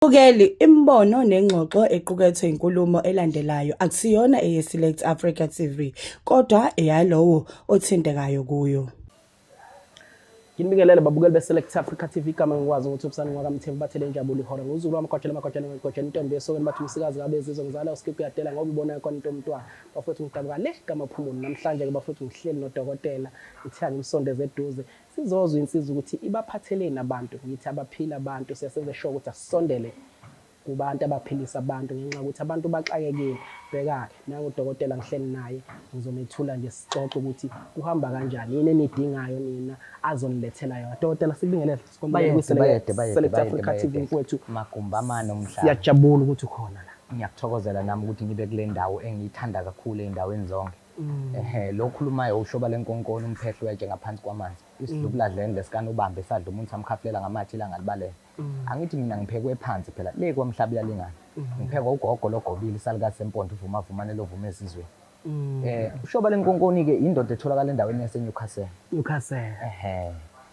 Bukeli imibono nengxoxo equkethwe inkulumo elandelayo akusiyona eyeSelect Africa TV kodwa eyalowo othintekayo kuyo. Nginibingelele babukeli beSelect Africa TV igama ngikwazi ukuthi ubusani ngwakamthembu bathele injabulo ihora nguzulu wamagojela intombi esokeni bathi umsikazi ngabe zizwe ngizala uskip yadela ngoba ubona khona into omntwana bafethu ngidabuka le kamaphumulo namhlanje ke bafethu ngihleli nodokotela ngithanga imsondeze eduze sizozwa insizwa ukuthi ibaphatheleni abantu ngithi abaphila abantu siyasenza sure ukuthi asisondele kubantu abaphilisa abantu ngenxa ukuthi abantu baxakekile bheka nangu udokotela ngihleli naye ngizomethula nje sixoxe ukuthi kuhamba kanjani yini enidingayo nina azonilethela yona dokotela sikubingelele Select Africa TV mfowethu magumbamano umhlaba siyajabula ukuthi ukhona la ngiyakuthokozela nami ukuthi ngibe kule ndawo engiyithanda kakhulu endaweni zonke lo khulumayo ushoba lenkonkoni umphehlo uyaje ngaphansi kwamanzi isidlubuladleni lesikana ubambe sadla umuntu samkhaflela ngamathi la ngalibalele angithi mina ngiphekwe phansi phela le kwamhlabi yalingana ngiphekwa ugogo logobile isalikazi sempondo uvuma vumane lovuma esizweni ushoba lenkonkoni ke indoda etholakala endaweni yaseNewcastle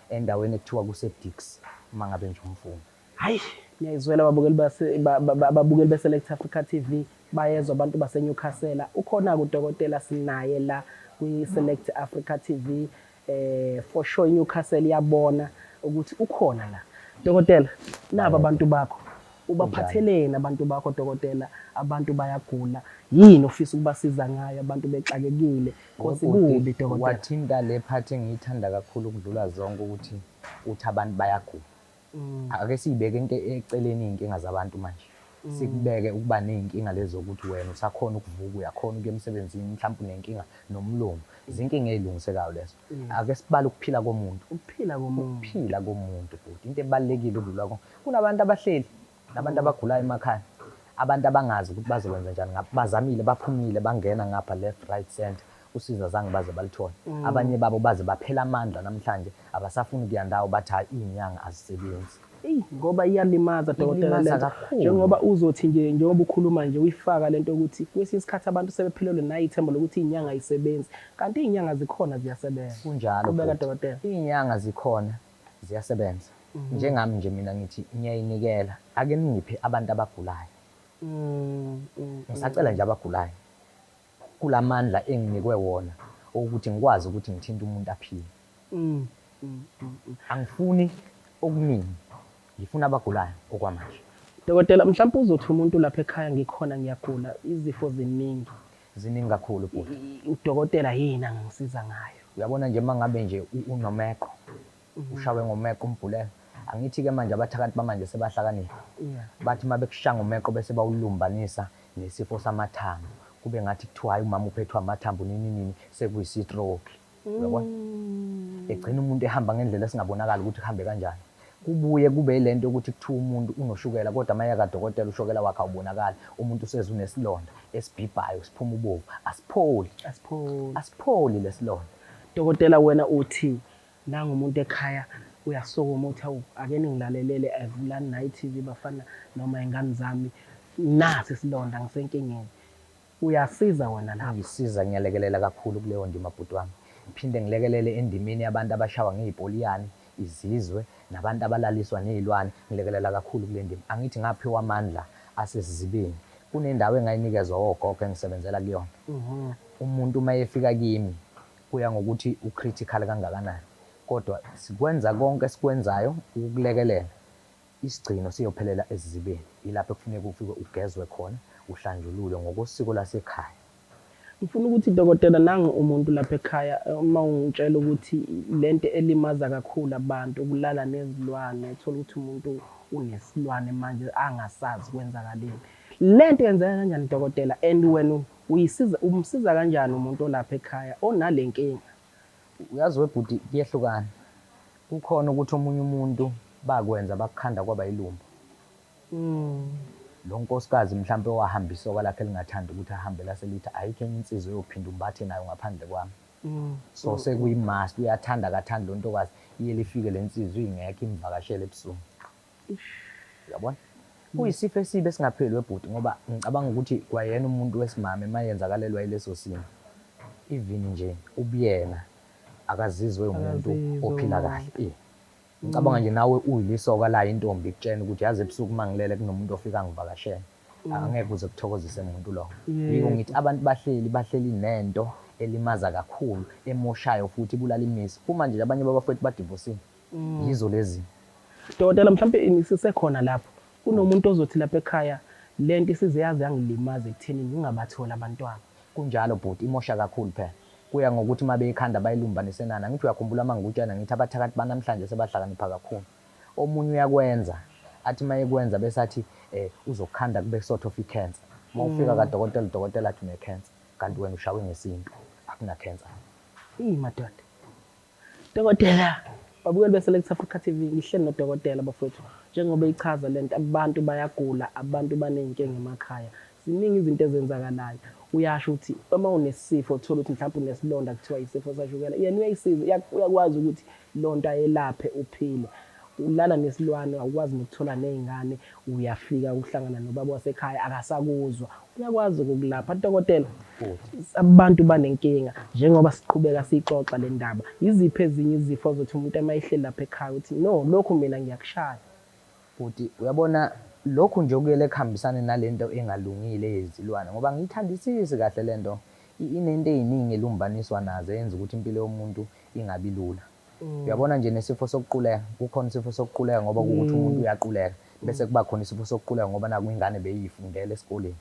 endaweni ekuthiwa kuseDix uma ngabe nje umfundi hayi ngiyayizwela babukeli beSelect Africa TV bayezwa abantu baseNewcastle ukhona udokotela sinaye la kwi-Select Africa TV for sure iNewcastle iyabona ukuthi ukhona la dokotela naba abantu bakho ubaphatheleni abantu bakho dokotela abantu bayagula yini ofisa ukubasiza ngayo abantu bexakekile kosibubi dokotela wathinta le part engiyithanda kakhulu ukudlula zonke ukuthi abantu bayagula ake sibeke into eceleni inkinga zabantu manje sikubeke ukuba nezinkinga lezo ukuthi wena usakhona ukuvuka uyakhona ukuya emsebenzini mhlawumbe unenkinga nomlomo izinkinga ezilungisekayo lezo ake sibale ukuphila komuntu futhi into ebalekile ukudlula konke kunabantu abahleli nabantu abagulayo emakhaya abantu abangazi ukuthi bazokwenza njani bazamile baphumile bangena ngapha left right center usiza zange baze balithola abanye babo baze baphela amandla namhlanje abasafuni ukuyandawo bathi inyanga azisebenzi ngoba iyalimaza dokotela lento njengoba uzothi nje njengoba ukhuluma nje uyifaka lento ukuthi kwesinye isikhathi abantu sebephelelwe nayi ithemba lokuthi inyanga ayisebenzi kanti inyanga zikhona ziyasebenza kunjalo ubeka dokotela inyanga zikhona ziyasebenza njengami nje mina ngithi ngiyayinikela ake ningiphe abantu abagulayo ngisacela nje abagulayo kulamandla enginikwe wona ukuthi ngikwazi ukuthi ngithinta umuntu aphile angifuni okuningi ngifuna abagulayo okwamanje dokotela mhlawumbe uzothi umuntu lapha ekhaya ngikhona ngiyagula izifo ziningi kakhulu futhi udokotela yini angisiza ngayo uyabona nje mangabe nje unomeqo ushawe ngomeqo umbhulelo angithi ke manje abathakathi bamanje sebahlakanipha bathi mabekushanga umeqo bese bawulumbanisa nesifo samathambo kube ngathi kuthiwa hayi umama uphethwe amathambo nini sekuyistroke uyabona egcina umuntu ehamba ngendlela esingabonakala ukuthi kuhambe kanjani kubuye kube lento ukuthi kuthiwa umuntu unoshukela kodwa maye kadokotela ushukela wakhe awubonakala umuntu useze unesilonda esibhibhayo siphuma ubovu asipholi lesilonda dokotela wena uthi nanga umuntu ekhaya uyasokoma uthi awu ake ningilalelele avulani nayi TV bafana noma ingane zami nasi isilonda ngisenkingeni uyasiza wena la ngisiza ngiyalekelela kakhulu kuleyo ndima bhuti wami ngiphinde ngilekelele endimeni yabantu abashawa ngezipoliyani izizwe nabantu abalaliswa nezilwane ngilekelela kakhulu kule ndima angithi ngaphiwa amandla asesizibeni kunendawo engayinikezwa ogogo engisebenzela kuyona umuntu mayefika kimi kuya ngokuthi ucritical kangakanani kodwa sikwenza konke esikwenzayo ukulekelela isigcino siyophelela ezizibeni ilapho kufanele ufike ugezwe khona uhlanjululwe ngokosiko lasekhaya ngifuna ukuthi dokotela nangu umuntu lapha ekhaya uma ungitshela ukuthi lento elimaza kakhulu abantu ukulala nezilwane ethola ukuthi umuntu unesilwane manje angasazi kwenzakaleni lento yenzeka kanjani dokotela and wena umsiza kanjani umuntu olapha ekhaya onalenkinga uyazi webhuti kuyehlukana kukhona ukuthi omunye umuntu bakwenza bakukhanda kwaba yilumbu lo nkosikazi mhlambe wahamba isoka lakhe lingathanda ukuthi ahambe laselithi ayikho enye insizwe yophinda umbathe nayo ngaphandle kwami so sekuyimast uyathanda kathanda lo ntokazi iyele ifike lensizwe ingekho imvakashele ebusuku uyabona kuyisifo esibe singapheli webhuti ngoba ngicabanga ukuthi kwayena umuntu wesimame mayenzakalelwa yileso simo even nje ubuyena akazizwe umuntu ophila kahle ngicabanga nje nawe uyilisoka la intombi kutshena ukuthi yazi ebusuku mangilele kunomuntu ofika ngivakashela angeke uze kuthokozise umuntu lo yiko ngithi abantu bahleli nento elimaza kakhulu emoshayo futhi ibulala imisi uma nje abanye babafowethu badivosile yizo lezi Dokotela mhlambe sisekhona lapho kunomuntu ozothi lapha ekhaya lento isize yazi yangilimaza ekutheni ngingabathola abantwana kunjalo bhuti imosha kakhulu phela kuya ngokuthi mabe ikhanda bayilumbanise nana ngithi uyakhumbula mangikutshena ngithi abathakathi banamhlanje sebahlakanipha kakhulu omunye uyakwenza athi mayekwenza bese athi uzokhanda kube sort of i-cancer mawufika kadokotela udokotela athi une-cancer kanti wena ushawe ngesintu akuna cancer madoda dokotela babukeli be-Select Africa TV ngihleli nodokotela bafowethu njengoba ichaza lento abantu bayagula abantu baney'nkinga emakhaya ziningi izinto ezenzakalayo uyasho ukuthi uma unesifo uthola ukuthi mhlawumbe unesilonda kuthiwa isifo sashukela yena uyayisiza uyakwazi ukuthi lonto ayelaphe uphile ulala nesilwane awukwazi nokuthola nezingane uyafika uhlangana nobaba wasekhaya akasakuzwa uyakwazi ukulapha dokotela abantu banenkinga njengoba siqhubeka sixoxa le ndaba iziphi ezinye izifo zothi umuntu emayihleli lapha ekhaya uthi no lokhu mina ngiyakushaya futhi uyabona lokhu nje okuyele kuhambisana nalento engalungile yezilwane ngoba ngiyithandisisi kahle lento inento eziningi elumbaniswa nazo yenza ukuthi impilo yomuntu ingabi lula uyabona nje nesifo sokuquleka kukhona isifo sokuquleka ngoba ukuthi umuntu uyaquleka bese kuba khona isifo sokuquleka ngoba naku ingane beyifundela esikoleni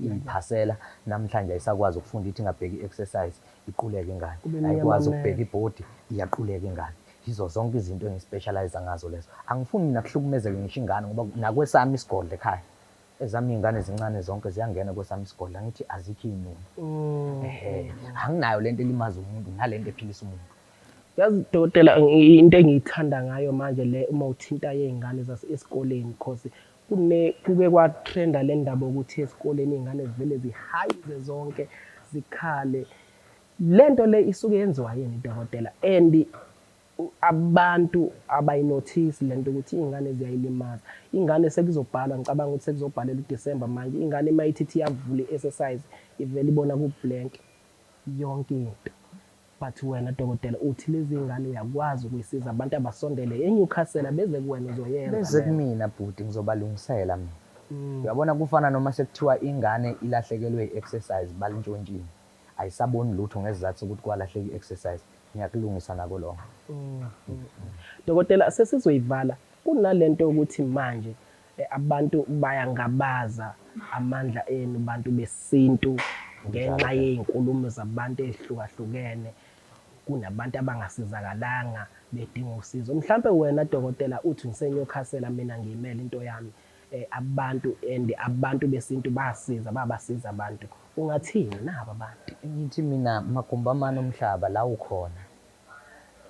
iphasela namhlanje ayisakwazi ukufunda ithi ingabheki i-exercise iquleke ingane ayikwazi ukubheka ibhodi iyaquleka ingane yizo zonke izinto engispecialize ngazo lezo angifuni mina kuhlukumezeke ngisho ingane ngoba nakwesami isigodlo ekhaya ezami ingane ezincane zonke ziyangena kwesami isigodlo ngithi azikho inyoni anginayo lento elimaza umuntu nalento ephilisa umuntu yazi dokotela into engiyithanda ngayo manje le uma uthinta yezingane zasesikoleni because kuke kwatrenda le ndaba ukuthi esikoleni izingane zivele zihayize zonke zikhale lento le isuke yenziwa yini dokotela and abantu abayinotice lento ukuthi izingane ziyayilimaza ingane sekuzobhalwa ngicabanga ukuthi sekuzobhalela uDecember manje ingane mayithi iyavula i-exercise ivele ibona ku blank yonke into but wena dokotela uthi lezi ngane uyakwazi ukuyisiza abantu abasondele eNewcastle beze kuwena uzoyenza beze kumina bhuti ngizobalungisela mina uyabona kufana noma sekuthiwa ingane ilahlekelwe i-exercise balintshontshini ayisaboni lutho ngesizathu ukuthi kwalahleka i-exercise ngiyakulungisa nako lokho dokotela sesizoyivala kunalento ukuthi manje abantu bayangabaza amandla enu bantu besintu ngenxa yezinkulumo zabantu ezihlukahlukene kunabantu abangasizakalanga bedinga usizo mhlambe wena dokotela uthi ngiseNewcastle mina ngiyimela into yami abantu besintu basiza babasiza abantu ungathini nabo abantu ngithi mina magumbamana omhlaba la ukhona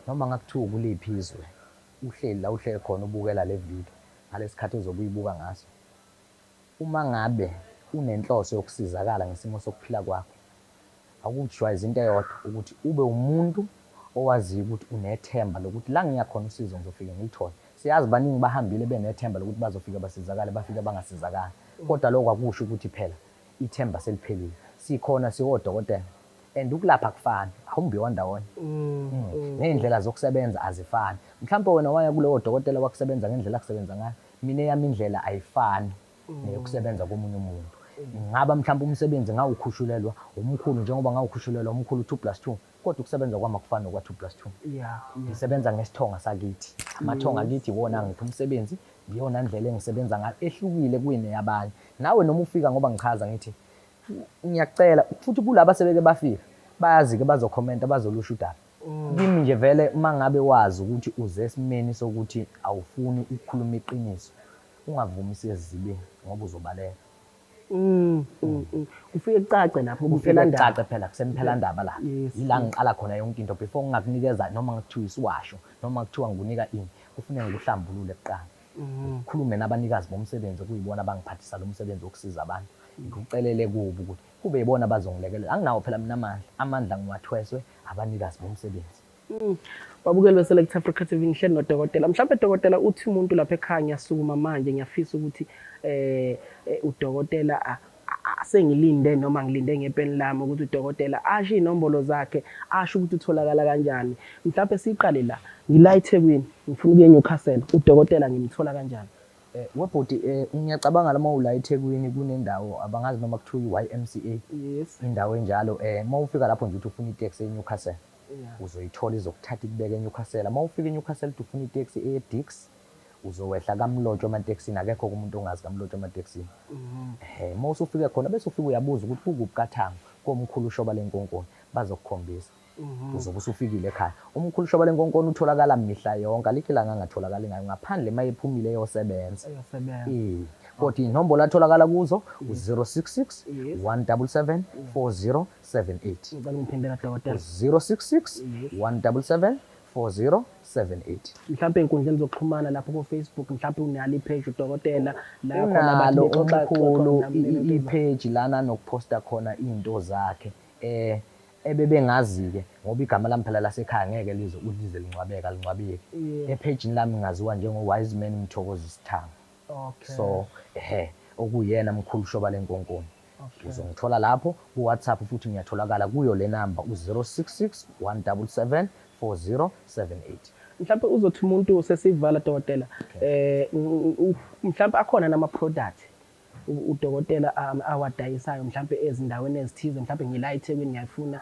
noma ngakuthiwa kuliphizwe uhleli la uhlele khona ubukela le video ngalesikhathi uzobuyibuka ngaso uma ngabe unenhloso yokusizakala ngesimo sokuphila kwakho akujwayeza into eyodwa ukuthi ube umuntu owazi ukuthi unethemba lokuthi la ngiyakhona usizo ngizofika ngilithole siyazi baningi bahambile benethemba lokuthi bazofika basizakale bafika bangasizakala kodwa lokho akusho ukuthi phela ithemba seliphelile sikhona siwodokotela and ukulapha kufani awumbi wandawonye nezindlela zokusebenza azifani mhlawumbe wena waya kulowo dokotela wakusebenza ngendlela akusebenza ngayo mina yami indlela ayifani neyokusebenza komunye umuntu ngaba mhlawumbe umsebenzi ngawukhushulelwa umkhulu njengoba ngawukhushulelwa umkhulu 2+2 kodwa ukusebenza kwami akufani nokwa 2+2 ngisebenza ngesithonga sakithi amathonga akithi wona ngipha umsebenzi ngiyona ndlela engisebenza ngayo ehlukile kuyine yabanye nawe noma ufika ngoba ngichaza ngithi ngiyacela futhi kulabo sebeke bafika bayazi ke bazokhomenta bazolusha udaba kimi nje vele uma ngabe wazi ukuthi uze esimeni sokuthi awufuni ukukhuluma iqiniso ungavumisi ezibeni ngoba uzobaleka ufike kucace lapho kuphela ndaba cace phela kusemphela ndaba la ila ngiqala khona yonke into before ngingakunikeza noma ngikuthiwa isiwasho noma ngikuthiwa ngikunika ini kufanele ngikuhlambulule kuqala ukhulume nabanikazi bomsebenzi kuyibona abangiphathisa lo msebenzi wokusiza abantu ngikucelele kubo ukuthi kube yibona bazongilekelela anginawo phela mina amandla ngiwathweswe abanikazi bomsebenzi babukeli be-Select Africa TV ngihleli nodokotela mhlawumbe dokotela uthi umuntu lapha ekhaya ngiyasukuma manje ngiyafisa ukuthi udokotela sengilinde noma ngilinde ngepeni lami ukuthi udokotela asho inombolo zakhe, asho ukuthi utholakala kanjani. Mhlawumbe siqale la, ngila eThekwini, ngifuna ukuya eNewcastle, udokotela ngimthola kanjani? Webhuti, ngiyacabanga la mawula eThekwini kunendawo abangazi noma kuthiwa i-YMCA. Yes. Indawo enjalo, mawufika lapho nje uthi ufuna itaxi eNewcastle, Yeah. uzoyithola izokuthatha ikubeka eNewcastle. Mawufika eNewcastle uthi ufuna itaxi eDix, uzowehla kaMlotshwa emateksini, akekho umuntu ongazi kaMlotshwa emateksini. Mawusufika khona bese ufika uyabuza ukuthi kukuphi kaThango, komkhulu Shoba Lenkonkoni, bazokukhombisa. Uzobe usufikile ekhaya. Umkhulu Shoba Lenkonkoni utholakala mihla yonke, alikho ilanga angatholakali ngayo ngaphandle mayephumile eyosebenza. Kodwa inombolo atholakala kuzo u-066 177 4078. Ngicela ngiphindela dokotela. 066 177 4078. Mhlawumbe ey'nkundleni zokuxhumana lapho ku-Facebook, mhlawumbe unalo ipage udokotela la khona Unalo abantu bexoxa umkhulu khona ipage lana nokuphosta khona into zakhe. Ebebengazi-ke ngoba igama lami phela lasekhaya ngeke lize lincwabeka lincwabike. Epagini lami ngaziwa njengo-Wise Man Mthokozi Sithanga. Okay. So okuyena mkhulu Shoba Lenkonkoni. Uzongithola lapho ku-WhatsApp futhi ngiyatholakala kuyo le number u-066 177 4078. Mhlawumbe uzothi umuntu sesivala dokotela, mhlawumbe akhona nama-product udokotela awadayisayo mhlawumbe ezindaweni ezithize, mhlawumbe ngila eThekwini ngiyafuna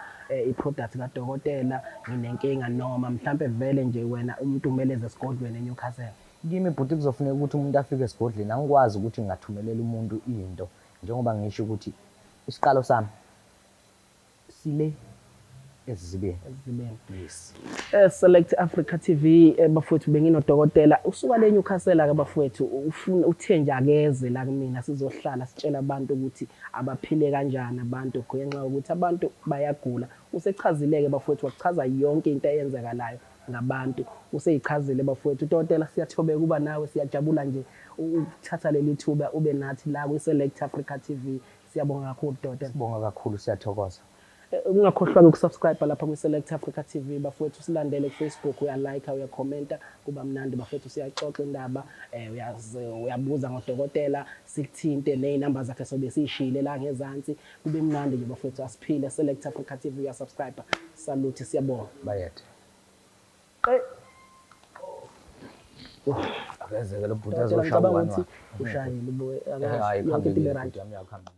i-product kadokotela, nginenkinga noma mhlawumbe vele nje wena umuntu kumele eze esigodlweni eNewcastle. Kimi bhuti kuzofuneka ukuthi umuntu afike esigodlweni, angikwazi ukuthi ngingathumelela umuntu into njengoba ngisho ukuthi isiqalo sami sile ezibeni. Yes. Select Africa TV, bafowethu benginodokotela usuka le Newcastle ke bafowethu, ufuna uthe nje akeze la kumina sizohlala sitshela abantu ukuthi abaphile kanjani abantu ngenxa ukuthi abantu bayagula. Usechazileke bafowethu, wachaza yonke into eyenzekalayo ngabantu, useyichazile bafowethu. Udokotela siyathobeka kuba nawe, siyajabula nje ukuthatha leli thuba ube nathi la ku-Select Africa TV. Siyabonga kakhulu dokotela. Sibonga kakhulu, siyathokoza. Ungakhohlwa ukusubscribe lapha ku-Select Africa TV bafowethu, silandele ku-Facebook, uyalike, uyakhomenta, kuba mnandi bafowethu, siyaxoxa indaba, uyabuza ngodokotela, sikuthinte ney'namba zakhe sobe siyishile la ngezansi, kube mnandi nje bafowethu, asiphile. Select Africa TV, uyasubscribe. Salute, siyabonga. Bayethe. Akezeke lo bhuti Ngicabanga ukuthi azoshaya. ushayile, Hayi, yonke into ibe khambile right. bhuti yami, yakhamba.